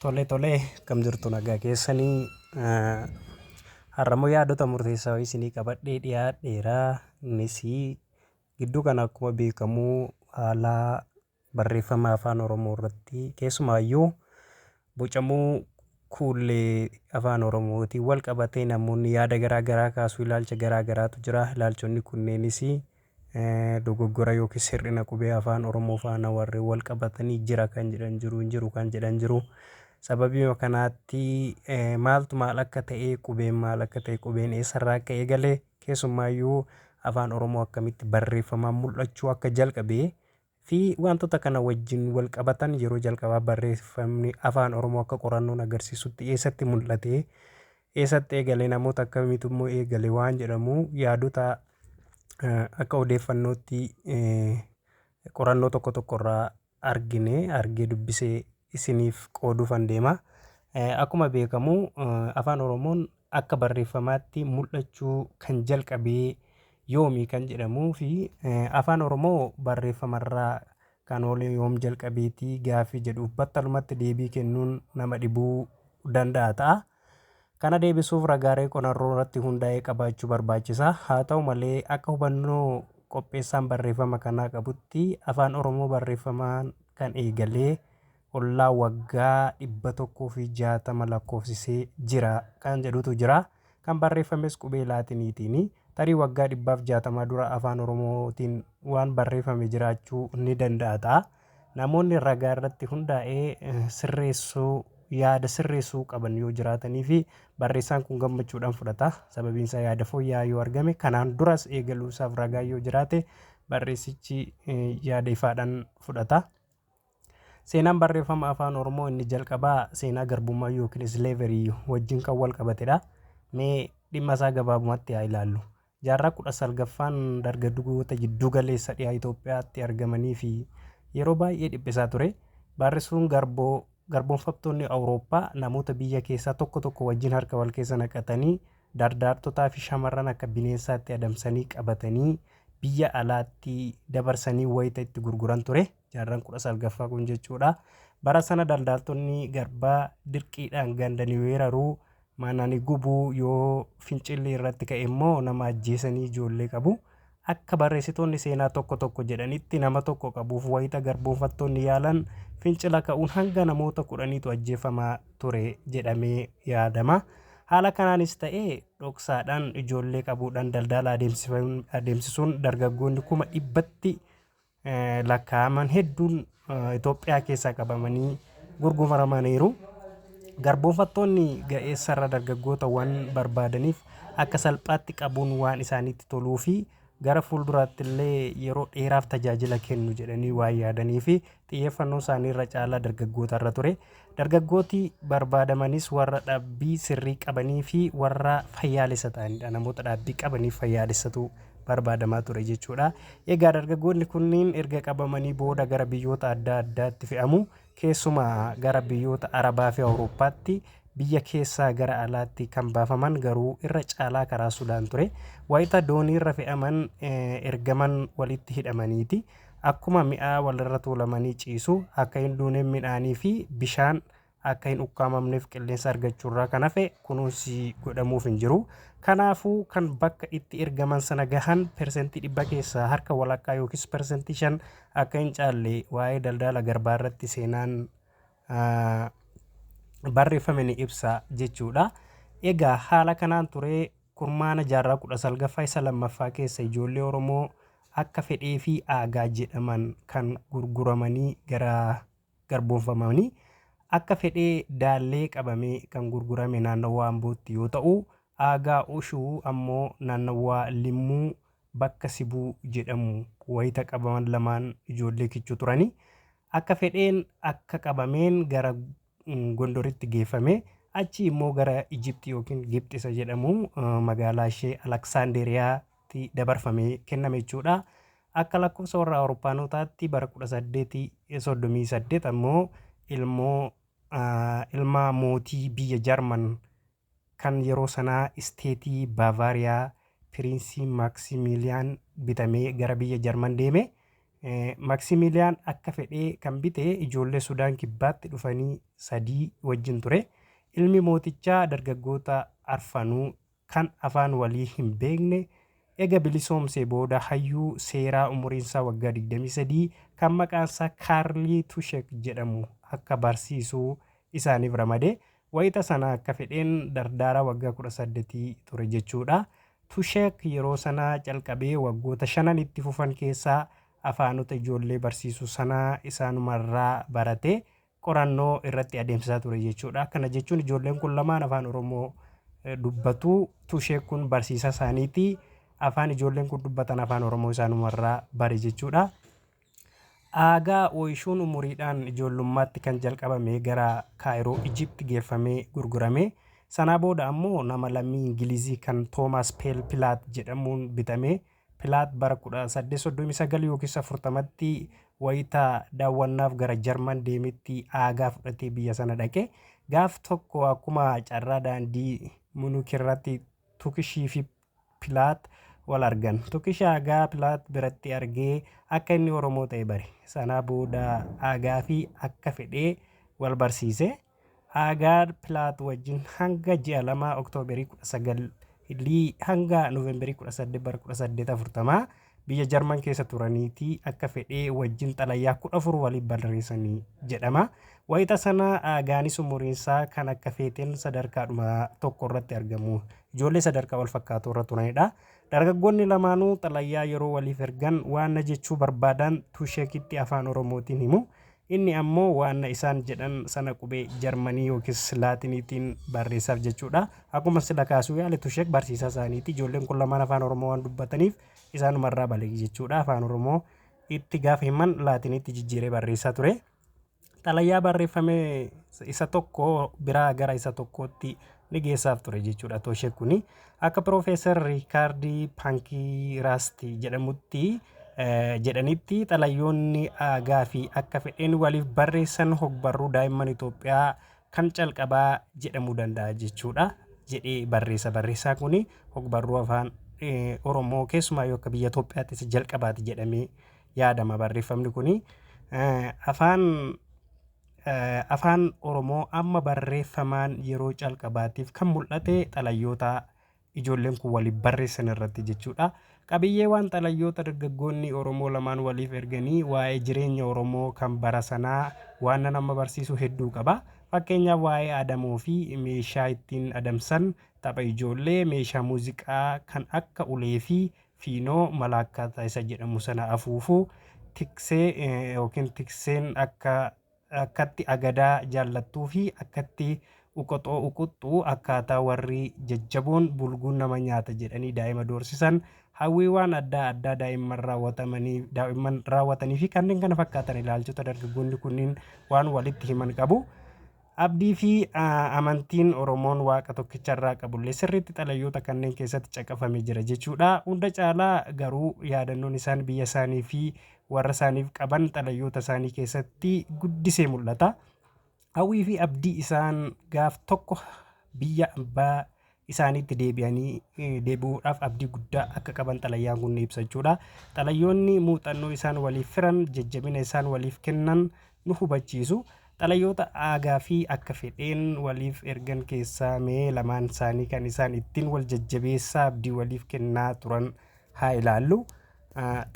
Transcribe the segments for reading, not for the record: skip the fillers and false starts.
Tole kam jirtu nagaa keessanii har'ammoo yaadota murteessaa isinii qabadhee dhiyaadheera. Innis gidduu kana akkuma beekamu haala barreeffama afaan Oromoo irratti keessumaayyuu bocamuu kuullee afaan Oromootiin wal qabatee namoonni yaada garaa garaa kaasuu ilaalcha garaa garaatu jira. Ilaalchonni kunneenis dogoggora yookiis hir'ina qubee afaan Oromoo faana warreen wal qabatanii jira kan jedhan jiru hin jiru kan jedhan jiru. Sababii kanaatti maaltu maal akka ta'e qubeen maal akka ta'e qubeen eessarraa akka eegale keessumaayyuu afaan Oromoo akkamitti barreeffamaan mul'achuu akka jalqabee fi wantoota kana wajjin wal qabatan yeroo jalqabaa barreeffamni afaan Oromoo akka qorannoon agarsiisutti eessatti mul'ate eessatti eegale namoota akkamiitu immoo eegale waan jedhamu yaadota akka odeeffannootti qorannoo tokko tokkorraa argee dubbisee isiniif qooduufan deema. Akkuma beekamu afaan Oromoon akka barreeffamaatti mul'achuu kan jalqabee yoomii kan jedhamuu fi afaan Oromoo barreeffamarraa kan oole yoom jalqabeetii gaaffii jedhuuf battalumatti deebii kennuun nama dhibuu danda'a ta'a. Kana deebisuuf ragaalee qorannoo irratti hundaa'ee qabaachuu barbaachisa. Haa ta'u malee akka hubannoo qopheessaan barreeffama kanaa qabutti afaan Oromoo barreeffamaan kan eegalee ollaa waggaa 160 lakkoofsisee jira kan jedhutu jira. Kan barreeffames qubee laatiniitiini. Tarii waggaa 160 dura afaan Oromootiin waan barreeffame jiraachuu ni danda'a ta'a. Namoonni ragaa irratti hundaa'ee yaada sirreessuu qaban yoo jiraatanii fi barreessaan kun gammachuudhaan fudhata. Sababiin isaa yaada fooyya'aa yoo argame kanaan duras eegaluusaaf ragaa yoo jiraate barreessichi yaada ifaadhaan fudhata. Seenaan barreeffama afaan Oromoo inni jalqabaa seenaa garbummaa yookiin slaverii wajjin kan wal qabatedha. Mee dhimma isaa gabaabumatti haa ilaallu. Jaarraa 19ffaan dargaggoota jiddu galeessa dhiyaa Itoophiyaatti argamanii fi yeroo baay'ee dhiphisaa ture. Barreessuun garboonfattoonni Awurooppaa namoota biyya keessaa tokko wajjin harka wal keessa naqatanii dardaartotaa fi shamarran akka bineensaatti adamsanii qabatanii biyya alaatti dabarsanii wayita itti gurguran ture. Jaarraan 19ffaa kun jechuudha. Bara sana daldaaltonni garbaa dirqiidhaan gandanii weeraruu mananii gubuu yoo fincilli irratti ka'e immoo nama ajjeesanii ijoollee qabu. Akka barreessitoonni seenaa tokko jedhanitti nama tokko qabuuf wayita garboonfattoonni yaalan fincila ka'uun hanga namoota 10tu ajjeefamaa ture jedhamee yaadama. Haala kanaanis ta'ee dhoksaadhaan ijoollee qabuudhaan daldala adeemsisuun dargaggoonni 100tti lakkaa'aman hedduun Itoophiyaa keessaa qabamanii gurguramaniiru. Garboonfattoonni ga'eessarra dargaggoota waan barbaadaniif akka salphaatti qabuun waan isaanitti toluu fi gara fuulduraatti illee yeroo dheeraaf tajaajila kennu jedhanii waan yaadanii fi xiyyeeffannoo isaanii irra caalaa dargaggoota irra ture. Dargaggooti barbaadamanis warra dhaabbii sirrii qabanii fi warra fayyaalessa ta'anidha. Namoota dhaabbii qabanii fayyaalessatu barbaadamaa ture jechuudha. Egaa dargaggoonni kunniin erga qabamanii booda gara biyyoota adda addaatti fe'amu. Keessumaa gara biyyoota Arabaa fi Awurooppaatti biyya keessaa gara alaatti kan baafaman garuu irra caalaa karaa Sudaan ture. Wayita doonii irra fe'aman ergaman walitti hidhamaniiti. Akkuma mi'aa walirra tuulamanii ciisu akka hin duune midhaanii fi bishaan akka hin ukkaamamneef qilleensa argachuurraa kan hafe kunuunsi godhamuuf hin jiru. Kanaafuu kan bakka itti ergaman sana gahan persentii 100 keessaa harka walakkaa yookiis persentii 5 akka hin caalle waa'ee daldala garbaa irratti seenaan barreeffame ni ibsa jechuudha. Egaa haala kanaan ture kurmaana jaarraa 19ffaa isa lammaffaa keessa ijoollee Oromoo akka fedhee fi aagaa jedhaman kan gurguramanii gara garboonfamanii akka fedhee daallee qabamee kan gurgurame naannawaa Ambootti yoo ta'u, aagaa Ushuu ammoo naannawaa Limmuu bakka Sibuu jedhamu wayita qabaman lamaan ijoollee kichuu turani. Akka fedheen akka qabameen gara Gondoritti geeffame. Achi immoo gara Ijiptii yookiin Gibxisa jedhamu magaalaa ishee Aleksaanderiyaatti dabarfamee kenname jechuudha. Akka lakkoofsa warra Awurooppaanotaatti bara 1838 ammoo ilma mootii biyya Jarman kan yeroo sanaa isteetii Baavaariyaa Piriinsii Maaksimiiliyaan bitamee gara biyya Jarman deeme. Maksimiliyaan akka fedhee kan bite ijoollee Sudaan kibbaatti dhufanii 3 wajjin ture. Ilmi mootichaa dargaggoota arfanuu kan afaan walii hin beekne ega bilisoomsee booda hayyuu seeraa umuriinsaa waggaa 23 kan maqaansaa Kaarlii Tushek jedhamu akka barsiisuu isaaniif ramade. Wayita sana akka fedheen dardaara waggaa 18 ture jechuudha. Tushek yeroo sanaa calqabee waggoota 5 itti fufan keessaa afaanota ijoollee barsiisuu sanaa isaanumarraa barate qorannoo irratti adeemsisaa ture jechuudha. Kana jechuun ijoolleen kun lamaan afaan Oromoo dubbatu. Tushek kun barsiisaa isaaniiti. Afaan ijoolleen kun dubbatan afaan Oromoo isaanumarraa bare jechuudha. Aagaa ooyishuun umuriidhaan ijoollummaatti kan jalqabame gara Kaayiroo Ijipti geeffamee gurgurame. Sanaa booda ammoo nama lammii Ingilizii kan Toomaas Pilaat jedhamuun bitame. Pilaat bara 1839 yookiin 40tti wayita daawwannaaf gara Jarman deemetti aagaa fudhatee biyya sana dhaqe. Gaaf tokko akkuma carraa daandii Munuuk irratti Tukishii fi Pilaat wal argan. Tukish aagaa Pilaat biratti argee akka inni Oromoo ta'e bare. Sanaa booda aagaa fi akka fedhee wal barsiise. Aagaa Pilaat wajjin hanga ji'a 2 Oktoobarii 19 hanga Noovembarii 18 bara 1840 biyya Jarman keessa turaniiti akka fedhee wajjin xalayaa 14 waliin barreessanii jedhama. Wayita sana aagaanis umuriinsaa kan akka feeteen sadarkaadhuma tokko irratti argamu. Ijoollee sadarkaa wal fakkaatoo irra turanidha. Dargaggoonni lamaanuu xalayaa yeroo waliif ergan waan jechuu barbaadan Tushekitti afaan Oromootiin himu. Inni ammoo waan isaan jedhan sana qubee Jarmanii yookiis Laatiniitiin barreessaaf jechuudha. Akkuma sila kaasuu yaale Tushek barsiisaa isaaniiti. Ijoolleen kun lamaan afaan Oromoo waan dubbataniif isaanumarraa balegi jechuudha. Afaan Oromoo itti gaafa himan Laatiniitti jijjiiree barreessaa ture. Xalayaa barreeffame isa tokko biraa gara isa tokkootti ni geessaaf ture jechuudha. Tushek kuni akka Piroofeesar Riikaardii Paankiraasti jedhanitti xalayoonni aagaa fi akka fedheen waliif barreessan hogbarruu daa'imman Itoophiyaa kan calqabaa jedhamuu danda'a jechuudha. Jedhee barreessaa kuni hogbarruu afaan Oromoo keessumaa yoo akka biyya Itoophiyaatti isa jalqabaati jedhamee yaadama barreeffamni kuni. Afaan Oromoo amma barreeffamaan yeroo calqabaatiif kan mul'ate xalayoota ijoolleen kun waliif barreessan irratti jechuudha. Qabiyyee waan xalayoota dargaggoonni Oromoo lamaan waliif erganii waa'ee jireenya Oromoo kan bara sanaa waan nama barsiisu hedduu qaba. Fakkeenyaaf waa'ee adamoo fi meeshaa ittiin adamsan, tapha ijoollee, meeshaa muuziqaa kan akka ulee fi fiinoo malaakkaataa isa jedhamu sana afuufuu, tiksee yookiin tikseen akkatti agadaa jaallattuu fi akkatti uqoxoo uquxxuu akkaataa warri jajjaboon bulguun nama nyaata jedhanii daa'ima doorsisan, hawwiiwwan adda addaa daa'imman raawwatanii fi kanneen kana fakkaatan ilaalchota dargaggoonni kunniin waan walitti himan qabu. Abdii fi amantiin Oromoon waaqa tokkicharraa qabullee sirriitti xalayoota kanneen keessatti caqafamee jira jechuudha. Hunda caalaa garuu yaadannoon isaan biyya isaanii fi warra isaaniif qaban xalayoota isaanii keessatti guddisee mul'ata. Hawwii fi abdii isaan gaaf tokko biyya abbaa isaaniitti deebi'uudhaaf abdii guddaa akka qaban xalayaan kun ni ibsa jechuudha. Xalayoonni muuxannoo isaan waliif firan, jajjabina isaan waliif kennan nu hubachiisu. Xalayoota aagaa fi akka fedheen waliif ergan keessaa mee lamaan isaanii kan isaan ittiin wal jajjabeessaa abdii waliif kennaa turan haa ilaallu.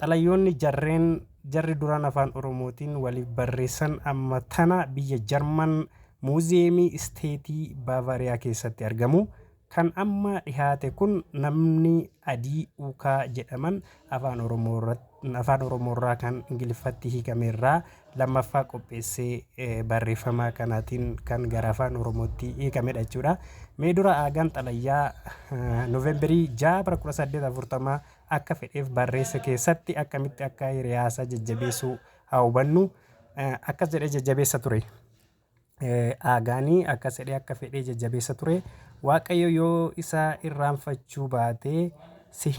Xalayoonni jarri duraan afaan Oromootiin waliif barreessan amma tana biyya Jarman muuziyeemii isteetii Baavariyaa keessatti argamu. Kan amma dhihaate kun namni adii Ukaa jedhaman afaan Oromoorraa kan Ingiliffatti hiikameerraa lammaffaa qopheessee barreeffamaa kanaatiin kan gara afaan Oromootti hiikamedha jechuudha. Mee dura aagaan xalayaa Noovembarii 6 bara 1840 akka fedheef barreessa keessatti akkamitti akka hiriyaasaa jajjabeessuu haa hubannu. Akkas jedhee jajjabeessa ture. Aagaanii akkas jedhee akka fedhee jajjabeessa ture. Waaqayyo yoo isa irraanfachuu baate si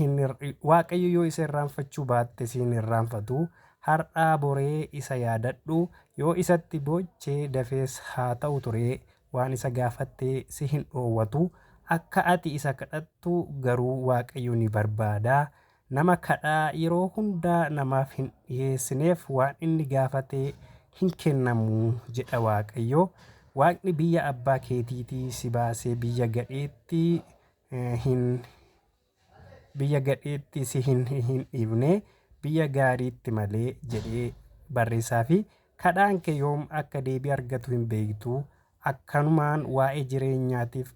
hin irraanfatu. Har'aa boree isa yaadadhu. Yoo isatti boochee dafees haa ta'u ture. Waan isa gaafattee si hin dhoowwatu. Akka ati isa kadhattu garuu Waaqayyo ni barbaada. nama kadhaa yeroo hundaa namaaf hin dhiyeessineef waan inni gaafate hin kennamu jedha Waaqayyo. Waaqni biyya abbaa keetiitii si baasee biyya gadheetti si hin dhiibne biyya gaariitti malee jedhee barreessaa fi kadhaan kee yoom akka deebii argatu hin beektu. Akkanumaan waa'ee jireenyaatiif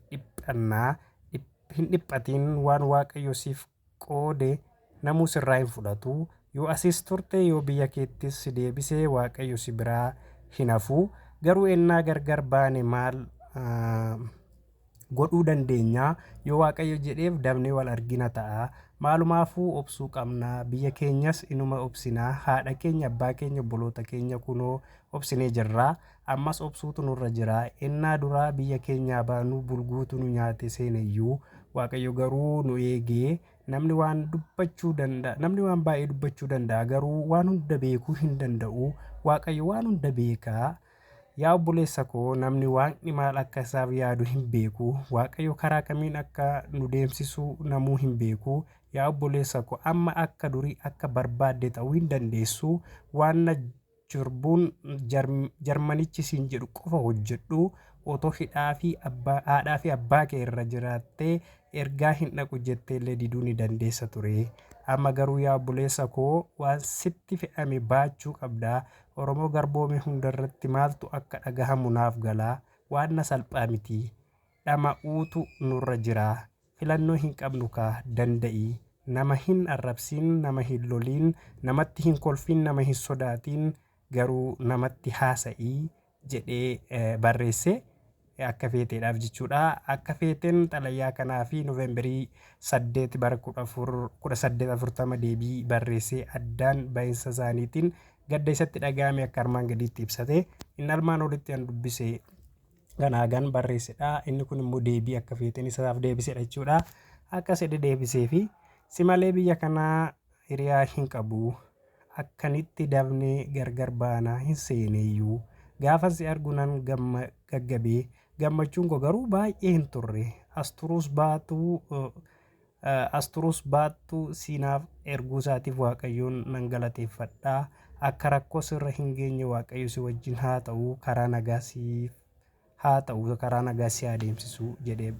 hin dhiphatin waan Waaqayyo siif qoode namuu sirraa hin fudhatu. Yoo asis turte yoo biyya keettis si deebisee Waaqayyo si biraa hin hafu. Garuu ennaa gargar baane maal godhuu dandeenya? Yoo Waaqayyo jedheef dabnee wal argina ta'a. Maalumaafuu obsuu qabna. Biyya keenyas inuma obsinaa. Haadha keenya, abbaa keenya, obboloota keenya kunoo obsinee jirra. Ammas obsuutu nurra jira. Ennaa duraa biyya keenyaa baanuu bulguutu nu nyaate seeneyyuu Waaqayyo garuu nu eegee. Namni waan baay'ee dubbachuu danda'a garuu waan hunda beekuu hin danda'u. Waaqayyo waan hunda beeka. Yaa obboleessa koo, namni Waaqni maal akka isaaf yaadu hin beeku. Waaqayyo karaa kamiin akka nu deemsisu namuu hin beeku. Yaa obboleessa koo, amma akka durii akka barbaadde ta'uu hin dandeessu. Waan jirbuun jarmanichi siin jedhu qofa hojjedhu. Otoo haadhaa fi abbaa kee irra jiraattee ergaa hin dhaqu jettee illee diduu ni dandeessa ture. Amma garuu yaa obboleessa koo, waan sitti fe'ame baachuu qabda. Oromoo garboome hundarratti maaltu akka dhagahamu naaf gala. Waan na salphaa miti. Dhama'uutu nurra jira. Filannoo hin qabnu kaa danda'i. Nama hin arrabsin, nama hin loliin, namatti hin kolfin, nama hin sodaatin, garuu namatti haasa'ii jedhee barreesse. Akka feeteedhaaf jechuudha. Akka feeteen xalayaa kanaa fi Noovembarii 8 bara 1840 deebii barreessee addaan bahinsa isaaniitiin gadda isatti dhaga'ame akka armaan gadiitti ibsate. Inni armaan olitti an dubbise ganaagan barreessedha. Inni kun immoo deebii akka feeteen isaaf deebisedha jechuudha. Akka sedhe deebisee fi si malee biyya kanaa hiriyaa hin qabu. Akkanitti dabnee gargar baanaa hin seeneyyuu. Gaafa si argu nan gaggabee. Gammachuun koo garuu baay'ee hin turre. As turuus baattu siinaaf erguu isaatiif Waaqayyoon nan galateeffadha. Akka rakkoo sirra hin geenye Waaqayyo si wajjin haa ta'u, karaa nagaa si adeemsisu jedhee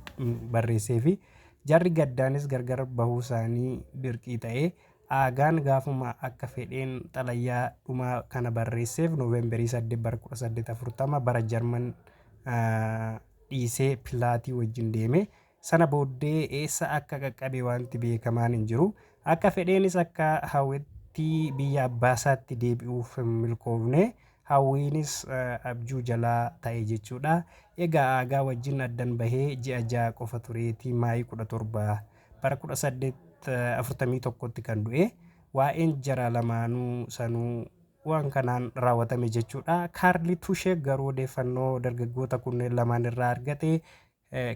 barreessee fi jarri gaddaanis gargar bahuu isaanii dirqii ta'ee aagaan gaafuma akka fedheen xalayaa dhumaa kana barreesseef Noovembarii 8 bara 1840 bara Jarman dhiisee pilaatii wajjin deeme. Sana booddee eessa akka qaqqabe wanti beekamaan hin jiru. Akka fedheenis akka hawwetti biyya abbaasaatti deebi'uuf hin milkoofne. Hawwiinis abjuu jalaa ta'e jechuudha. Egaa aagaa wajjin addan bahee ji'a 6 qofa tureetii Maayii 17 bara 1841tti kan du'e. Waa'een jara lamaanuu sanuu waan kanaan raawwatame jechuudha. Kaarli Tuusheek garuu odeeffannoo dargaggoota kunneen lamaan irraa argate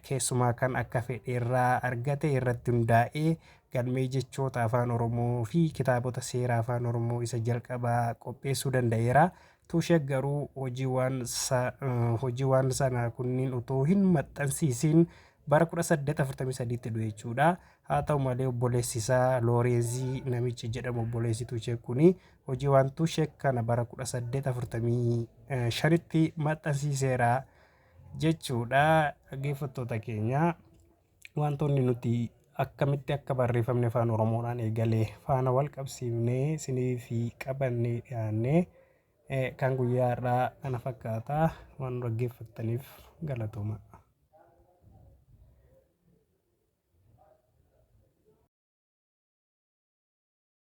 keessumaa kan akka fedheerraa argate irratti hundaa'ee galmee jechoota afaan Oromoo fi kitaabota seeraa afaan Oromoo isa jalqabaa qopheessuu danda'eera. Tuusheek garuu hojiiwwan sana kunniin utoo hin maxxansiisin bara 1843tti du'e jechuudha. Haa ta'u malee obboleessi isaa Loorenzii namichi jedhamu obboleessi Tuusheek kuni hojiiwwan Tuusheek kana bara 1845tti maxxansiiseera jechuudha. Dhaggeeffattoota keenya, wantoonni nuti akkamitti akka barreeffamne afaan Oromoodhaan eegalee faana wal qabsiifnee isiniif qabannee dhiyaannee kan guyyaa irraa kana fakkaata. Waan dhaggeeffattaniif galatooma.